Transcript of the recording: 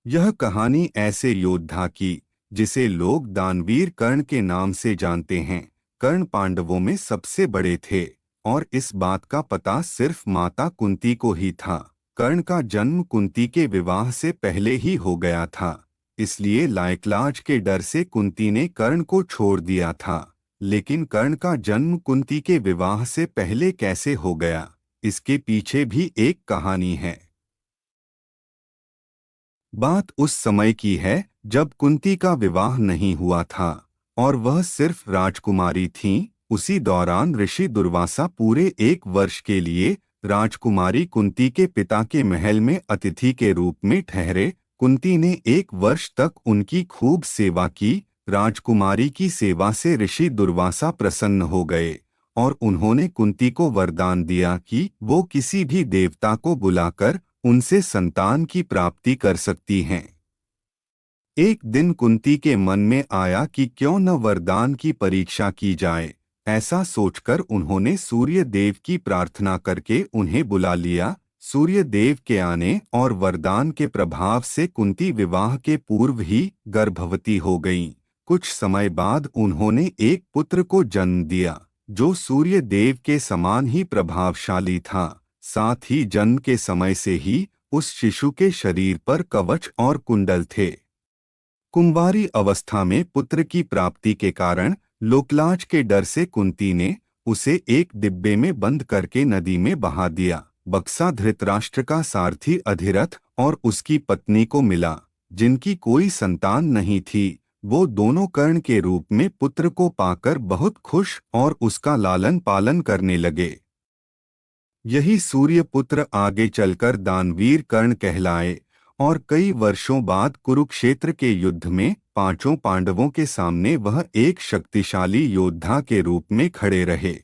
यह कहानी ऐसे योद्धा की जिसे लोग दानवीर कर्ण के नाम से जानते हैं। कर्ण पांडवों में सबसे बड़े थे और इस बात का पता सिर्फ माता कुंती को ही था। कर्ण का जन्म कुंती के विवाह से पहले ही हो गया था, इसलिए लायकलाज के डर से कुंती ने कर्ण को छोड़ दिया था। लेकिन कर्ण का जन्म कुंती के विवाह से पहले कैसे हो गया, इसके पीछे भी एक कहानी है। बात उस समय की है जब कुंती का विवाह नहीं हुआ था और वह सिर्फ राजकुमारी थीं। उसी दौरान ऋषि दुर्वासा पूरे 1 वर्ष के लिए राजकुमारी कुंती के पिता के महल में अतिथि के रूप में ठहरे। कुंती ने 1 वर्ष तक उनकी खूब सेवा की। राजकुमारी की सेवा से ऋषि दुर्वासा प्रसन्न हो गए और उन्होंने कुंती को वरदान दिया कि वो किसी भी देवता को बुलाकर उनसे संतान की प्राप्ति कर सकती हैं। एक दिन कुंती के मन में आया कि क्यों न वरदान की परीक्षा की जाए। ऐसा सोचकर उन्होंने सूर्य देव की प्रार्थना करके उन्हें बुला लिया। सूर्य देव के आने और वरदान के प्रभाव से कुंती विवाह के पूर्व ही गर्भवती हो गईं। कुछ समय बाद उन्होंने एक पुत्र को जन्म दिया जो सूर्य देव के समान ही प्रभावशाली था। साथ ही जन्म के समय से ही उस शिशु के शरीर पर कवच और कुंडल थे। कुंवारी अवस्था में पुत्र की प्राप्ति के कारण लोकलाज के डर से कुंती ने उसे एक डिब्बे में बंद करके नदी में बहा दिया। बक्सा धृतराष्ट्र का सारथी अधिरथ और उसकी पत्नी को मिला, जिनकी कोई संतान नहीं थी। वो दोनों कर्ण के रूप में पुत्र को पाकर बहुत खुश और उसका लालन पालन करने लगे। यही सूर्यपुत्र आगे चलकर दानवीर कर्ण कहलाए और कई वर्षों बाद कुरुक्षेत्र के युद्ध में 5 पांडवों के सामने वह एक शक्तिशाली योद्धा के रूप में खड़े रहे।